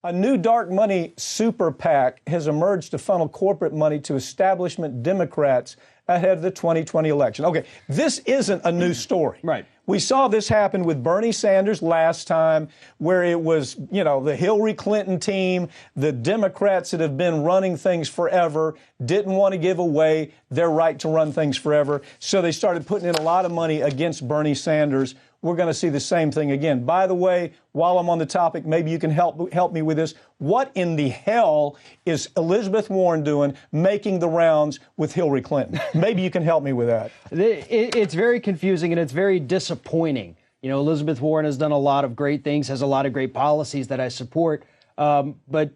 A new dark money super PAC has emerged to funnel corporate money to establishment Democrats ahead of the 2020 election. Okay, this isn't a new story. Right. We saw this happen with Bernie Sanders last time, where it was, the Hillary Clinton team, the Democrats that have been running things forever, didn't want to give away their right to run things forever. So they started putting in a lot of money against Bernie Sanders. We're going to see the same thing again. By the way, while I'm on the topic, maybe you can help me with this. What in the hell is Elizabeth Warren doing making the rounds with Hillary Clinton? Maybe you can help me with that. It's very confusing and it's very disappointing. Elizabeth Warren has done a lot of great things, has a lot of great policies that I support. But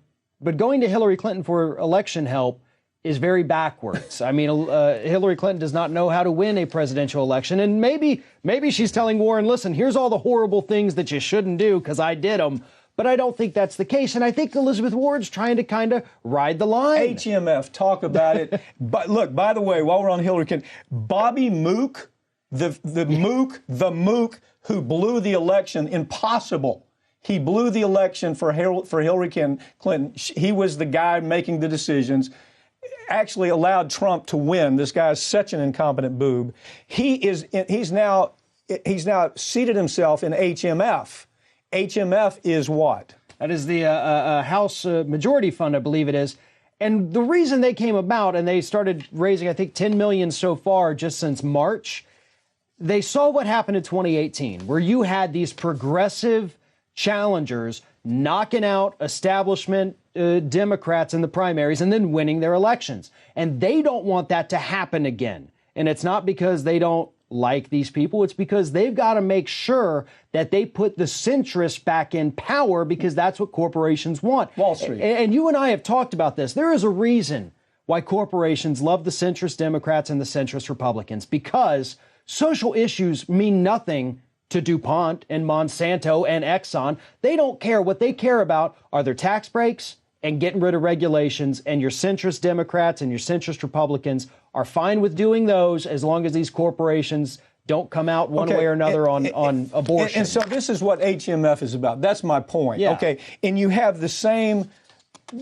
going to Hillary Clinton for election help is very backwards. I mean, Hillary Clinton does not know how to win a presidential election. And maybe she's telling Warren, listen, here's all the horrible things that you shouldn't do because I did them. But I don't think that's the case. And I think Elizabeth Warren's trying to kind of ride the line. HMF, talk about it. But look, by the way, while we're on Hillary Clinton, Bobby Mook, the mook who blew the election, impossible. He blew the election for Hillary Clinton. He was the guy making the decisions. Actually allowed Trump to win. This guy is such an incompetent boob. He's now seated himself in HMF. HMF is what? That is the House Majority Fund, I believe it is. And the reason they came about, and they started raising, I think, $10 million so far just since March, they saw what happened in 2018, where you had these progressive challengers knocking out establishment Democrats in the primaries and then winning their elections. And they don't want that to happen again. And it's not because they don't like these people. It's because they've got to make sure that they put the centrists back in power because that's what corporations want. Wall Street. And you and I have talked about this. There is a reason why corporations love the centrist Democrats and the centrist Republicans, because social issues mean nothing to DuPont and Monsanto and Exxon. They don't care. What they care about are their tax breaks and getting rid of regulations. And your centrist Democrats and your centrist Republicans are fine with doing those as long as these corporations don't come out one way or another on abortion. And so this is what HMF is about. That's my point. Yeah. Okay. And you have the same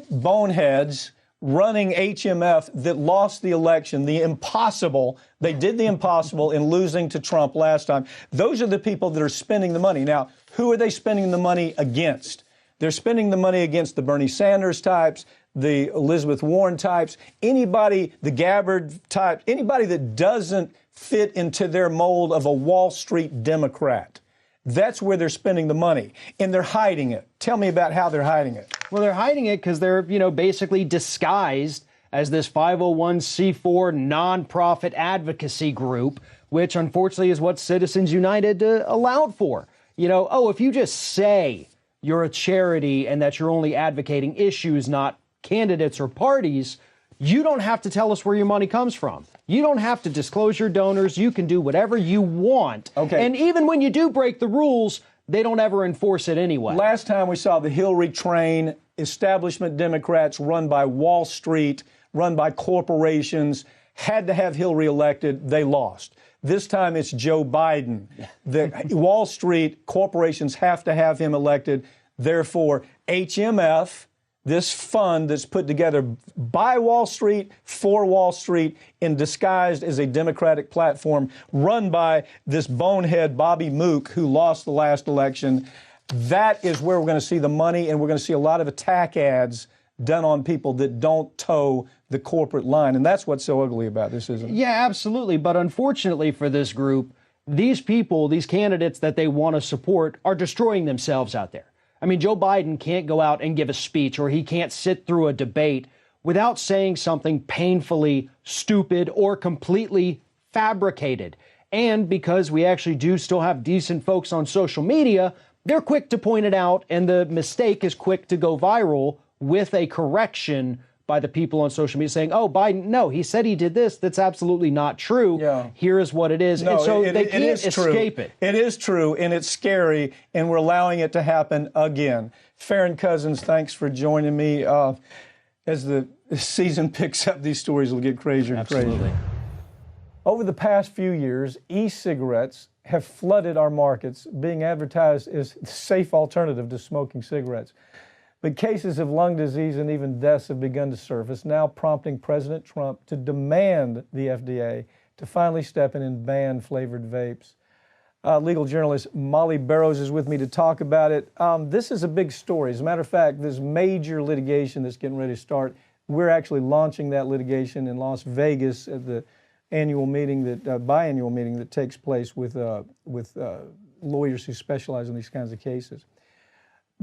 boneheads running HMF that lost the election, the impossible. They did the impossible in losing to Trump last time. Those are the people that are spending the money. Now, who are they spending the money against? They're spending the money against the Bernie Sanders types, the Elizabeth Warren types, anybody, the Gabbard type, anybody that doesn't fit into their mold of a Wall Street Democrat. That's where they're spending the money, and they're hiding it. Tell me about how they're hiding it. Well, they're hiding it because they're, basically disguised as this 501c4 nonprofit advocacy group, which unfortunately is what Citizens United allowed for. If you just say you're a charity and that you're only advocating issues, not candidates or parties, you don't have to tell us where your money comes from. You don't have to disclose your donors. You can do whatever you want. Okay. And even when you do break the rules, they don't ever enforce it anyway. Last time we saw the Hillary train, establishment Democrats run by Wall Street, run by corporations, had to have Hillary elected. They lost. This time it's Joe Biden. The Wall Street corporations have to have him elected. Therefore, HMF, this fund that's put together by Wall Street, for Wall Street, and disguised as a Democratic platform, run by this bonehead Bobby Mook, who lost the last election. That is where we're going to see the money, and we're going to see a lot of attack ads done on people that don't toe the corporate line. And that's what's so ugly about this, isn't it? Yeah, absolutely. But unfortunately for this group, these people, these candidates that they want to support are destroying themselves out there. I mean, Joe Biden can't go out and give a speech, or he can't sit through a debate without saying something painfully stupid or completely fabricated. And because we actually do still have decent folks on social media, they're quick to point it out, and the mistake is quick to go viral with a correction by the people on social media saying, oh, Biden, no, he said he did this. That's absolutely not true. Yeah. Here is what it is. No, and so they can't escape it. It is true, and it's scary, and we're allowing it to happen again. Farron Cousins, thanks for joining me. As the season picks up, these stories will get crazier and crazier. Absolutely. Over the past few years, e-cigarettes have flooded our markets, being advertised as a safe alternative to smoking cigarettes. But cases of lung disease and even deaths have begun to surface, now prompting President Trump to demand the FDA to finally step in and ban flavored vapes. Legal journalist Molly Barrows is with me to talk about it. This is a big story. As a matter of fact, this major litigation that's getting ready to start, we're actually launching that litigation in Las Vegas at the annual meeting, biannual meeting that takes place with lawyers who specialize in these kinds of cases.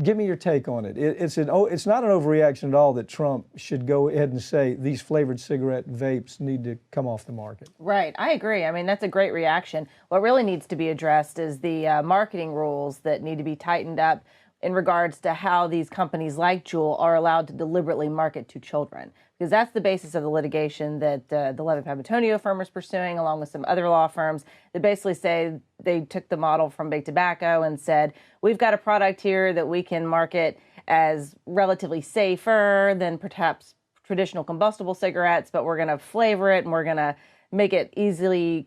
Give me your take on it. It's not an overreaction at all that Trump should go ahead and say these flavored cigarette vapes need to come off the market. Right. I agree. I mean, that's a great reaction. What really needs to be addressed is the marketing rules that need to be tightened up in regards to how these companies like Juul are allowed to deliberately market to children. Because that's the basis of the litigation that the Levitt Papantonio firm is pursuing, along with some other law firms that basically say they took the model from Big Tobacco and said, we've got a product here that we can market as relatively safer than perhaps traditional combustible cigarettes, but we're going to flavor it and we're going to make it easily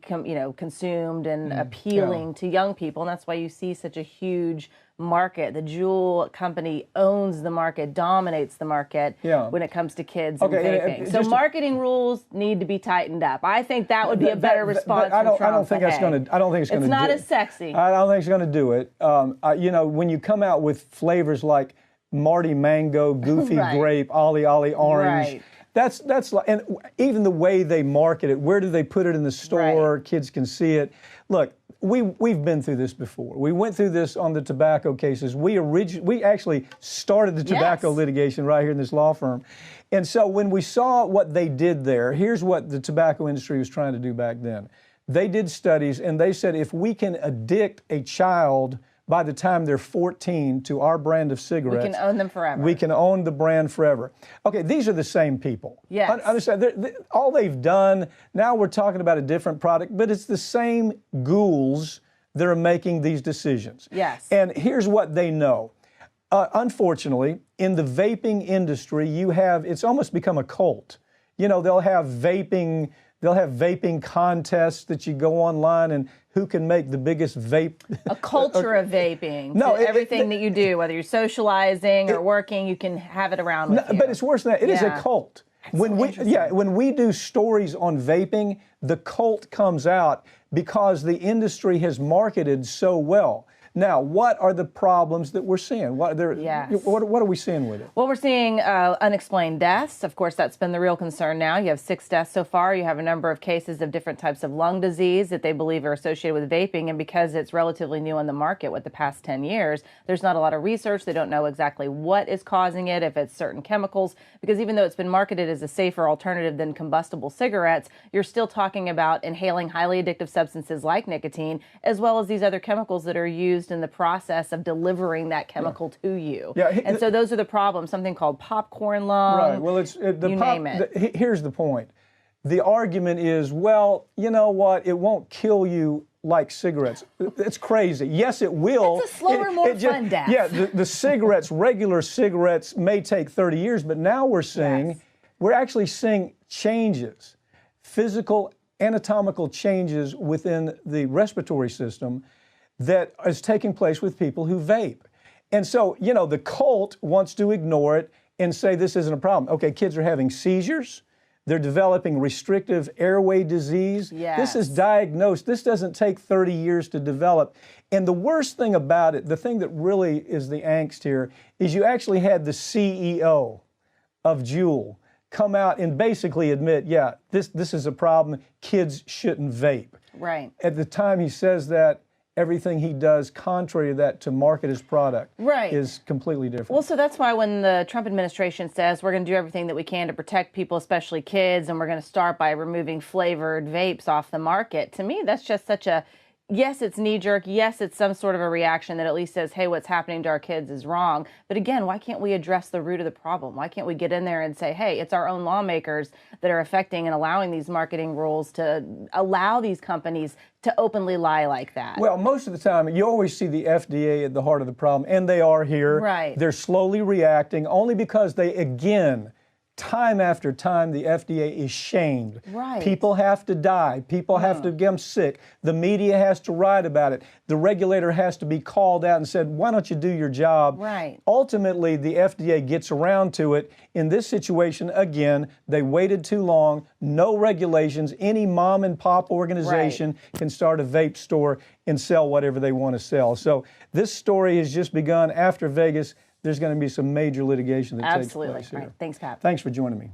consumed and appealing to young people. And that's why you see such a huge market. The Juul company owns the market, dominates the market when it comes to kids and vaping. So marketing rules need to be tightened up. I think that would be a better response from Trump. I don't think it's going to. It's not as sexy. I don't think it's going to do it. When you come out with flavors like Marty Mango, Goofy Grape, Ollie Ollie Orange. Right. That's like, and even the way they market it, where do they put it in the store? Right. Kids can see it. Look, we've been through this before. We went through this on the tobacco cases. We actually started the tobacco litigation right here in this law firm. And so when we saw what they did there, here's what the tobacco industry was trying to do back then. They did studies and they said if we can addict a child by the time they're 14 to our brand of cigarettes, we can own them forever. We can own the brand forever. Okay, these are the same people. Yes. Understand, all they've done, now we're talking about a different product, but it's the same ghouls that are making these decisions. Yes. And here's what they know. Unfortunately, in the vaping industry, it's almost become a cult. They'll have vaping contests that you go online and who can make the biggest vape. A culture of vaping. No, everything that you do, whether you're socializing or working, you can have it around with you. But it's worse than that. It is a cult. When we do stories on vaping, the cult comes out because the industry has marketed so well. Now, what are the problems that we're seeing? What are we seeing with it? Well, we're seeing unexplained deaths. Of course, that's been the real concern now. You have 6 deaths so far. You have a number of cases of different types of lung disease that they believe are associated with vaping. And because it's relatively new on the market with the past 10 years, there's not a lot of research. They don't know exactly what is causing it, if it's certain chemicals. Because even though it's been marketed as a safer alternative than combustible cigarettes, you're still talking about inhaling highly addictive substances like nicotine, as well as these other chemicals that are used in the process of delivering that chemical to you. And so those are the problems, something called popcorn lung. Right. Well, name it. Here's the point. The argument is, well, you know what? It won't kill you like cigarettes. It's crazy. Yes, it will. It's a slower, more fun death. Yeah, the cigarettes, regular cigarettes may take 30 years, but now we're actually seeing changes, physical, anatomical changes within the respiratory system that is taking place with people who vape. And so, the cult wants to ignore it and say this isn't a problem. Okay, kids are having seizures. They're developing restrictive airway disease. Yes. This is diagnosed. This doesn't take 30 years to develop. And the worst thing about it, the thing that really is the angst here, is you actually had the CEO of Juul come out and basically admit, this is a problem. Kids shouldn't vape. Right. At the time he says that, everything he does contrary to that to market his product is completely different. Well, so that's why when the Trump administration says we're going to do everything that we can to protect people, especially kids, and we're going to start by removing flavored vapes off the market, to me, that's just such a, yes, it's knee-jerk. Yes, it's some sort of a reaction that at least says, hey, what's happening to our kids is wrong. But again, why can't we address the root of the problem? Why can't we get in there and say, hey, it's our own lawmakers that are affecting and allowing these marketing rules to allow these companies to openly lie like that? Well, most of the time, you always see the FDA at the heart of the problem, and they are here. Right. They're slowly reacting only because they, again, time after time, the FDA is shamed. Right. People have to die. People have to get sick. The media has to write about it. The regulator has to be called out and said, why don't you do your job? Right. Ultimately, the FDA gets around to it. In this situation, again, they waited too long. No regulations. Any mom and pop organization can start a vape store and sell whatever they want to sell. So this story has just begun. After Vegas, there's going to be some major litigation that takes place here. Right. Thanks, Pat. Thanks for joining me.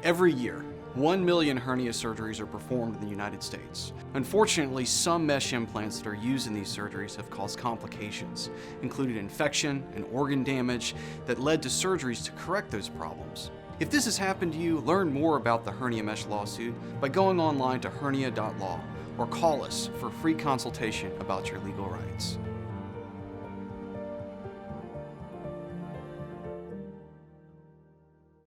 Every year, 1 million hernia surgeries are performed in the United States. Unfortunately, some mesh implants that are used in these surgeries have caused complications, including infection and organ damage that led to surgeries to correct those problems. If this has happened to you, learn more about the hernia mesh lawsuit by going online to hernia.law or call us for a free consultation about your legal rights.